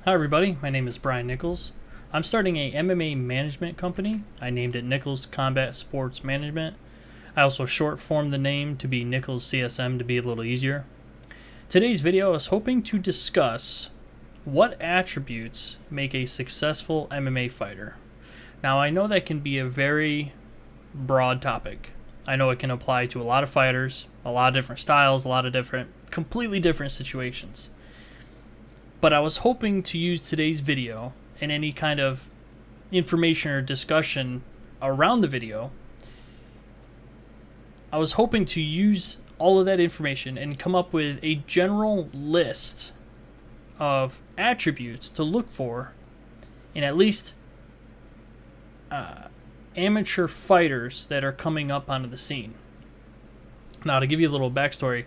Hi everybody, my name is Brian Nichols. I'm starting a MMA management company. I named it Nichols Combat Sports Management. I also short formed the name to be Nichols CSM to be a little easier. Today's video is hoping to discuss what attributes make a successful MMA fighter. Now I know that can be a very broad topic. I know it can apply to a lot of fighters, a lot of different styles, a lot of completely different situations. But I was hoping to use today's video and any kind of information or discussion around the video. I was hoping to use all of that information and come up with a general list of attributes to look for in at least amateur fighters that are coming up onto the scene. Now, to give you a little backstory,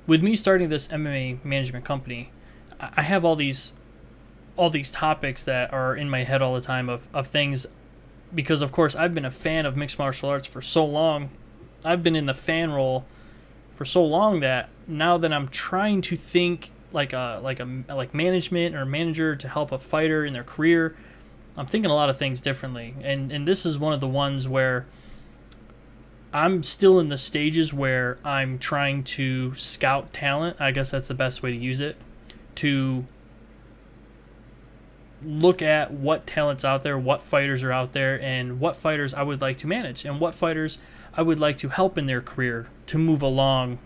with me starting this MMA management company, I have all these topics that are in my head all the time of things, because of course I've been a fan of mixed martial arts for so long. I've been in the fan role for so long that now that I'm trying to think like management or manager to help a fighter in their career, I'm thinking a lot of things differently. And this is one of the ones where I'm still in the stages where I'm trying to scout talent. I guess that's the best way to use it, to look at what talent's out there, what fighters are out there, and what fighters I would like to manage, and what fighters I would like to help in their career to move along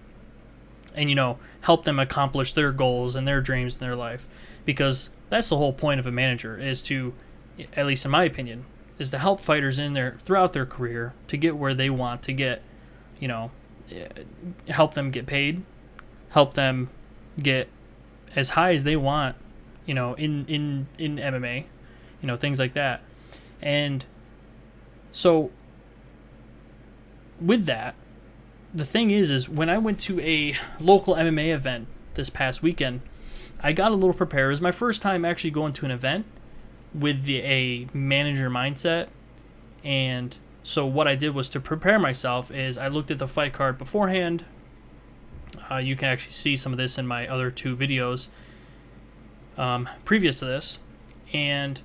and, help them accomplish their goals and their dreams in their life. Because that's the whole point of a manager, is to, at least in my opinion, is to help fighters throughout their career to get where they want to get, help them get paid, help them get as high as they want, in MMA, things like that. And so with that, the thing is when I went to a local MMA event this past weekend, I got a little prepared. It was my first time actually going to an event with a manager mindset. And so what I did was, to prepare myself, is I looked at the fight card beforehand. You can actually see some of this in my other two videos previous to this, and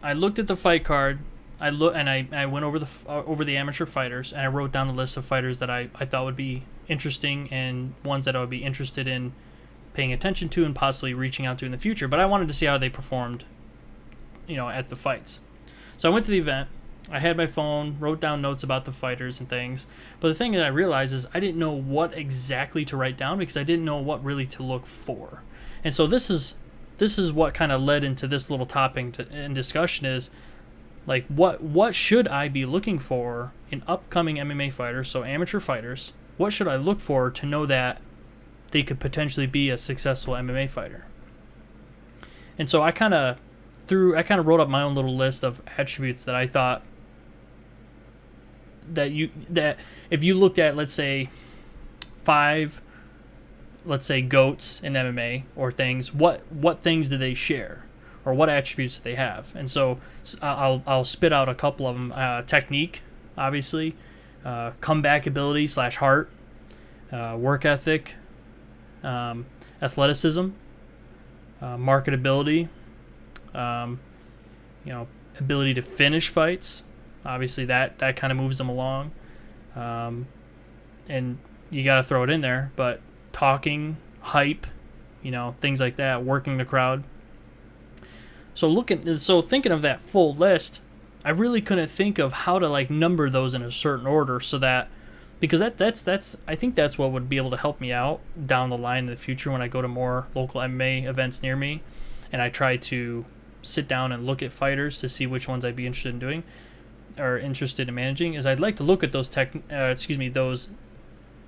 I looked at the fight card. I went over the amateur fighters, and I wrote down a list of fighters that I thought would be interesting and ones that I would be interested in paying attention to and possibly reaching out to in the future. But I wanted to see how they performed, at the fights. So I went to the event. I had my phone, wrote down notes about the fighters and things. But the thing that I realized is I didn't know what exactly to write down, because I didn't know what really to look for. And so this is what kind of led into this little topic and discussion, is like, what should I be looking for in upcoming MMA fighters, so amateur fighters? What should I look for to know that they could potentially be a successful MMA fighter? And so I kind of wrote up my own little list of attributes that I thought that if you looked at, let's say, 5, let's say, GOATs in MMA or things, what things do they share, or what attributes do they have? And so I'll spit out a couple of them. Technique, obviously, compatibility / heart, work ethic, athleticism, marketability, ability to finish fights. Obviously that kind of moves them along, and you got to throw it in there. But talking, hype, things like that, working the crowd. So thinking of that full list, I really couldn't think of how to number those in a certain order, so that, because that's I think that's what would be able to help me out down the line in the future when I go to more local MMA events near me, and I try to sit down and look at fighters to see which ones I'd be interested in doing or interested in managing. Is I'd like to look at those attributes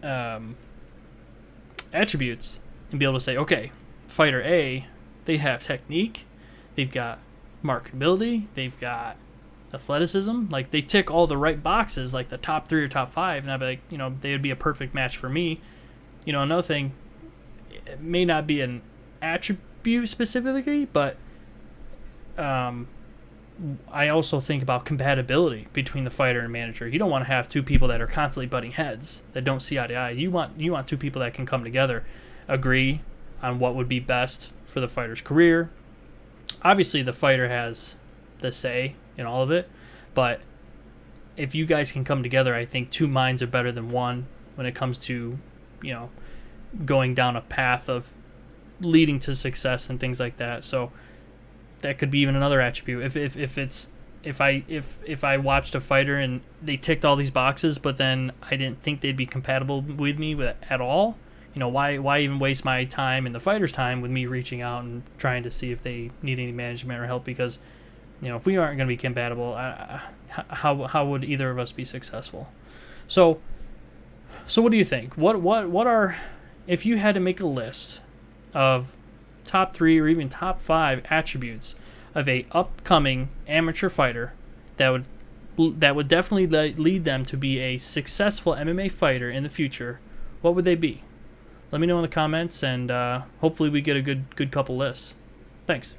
and be able to say, okay, fighter A, they have technique, they've got marketability, they've got athleticism, they tick all the right boxes, like the top 3 or top 5, and I'd be like, they would be a perfect match for me. Another thing, it may not be an attribute specifically, but I also think about compatibility between the fighter and manager. You don't want to have two people that are constantly butting heads, that don't see eye to eye. You want two people that can come together, agree on what would be best for the fighter's career, obviously the fighter has the say in all of it, but if you guys can come together, I think two minds are better than one when it comes to, going down a path of leading to success and things like that. So that could be even another attribute. If I watched a fighter and they ticked all these boxes, but then I didn't think they'd be compatible with me at all, why even waste my time and the fighter's time with me reaching out and trying to see if they need any management or help? Because if we aren't going to be compatible, how would either of us be successful? So what do you think? What are, if you had to make a list of top 3 or even top 5 attributes of a upcoming amateur fighter that would definitely lead them to be a successful MMA fighter in the future, what would they be? Let me know in the comments, and hopefully we get a good couple lists. Thanks.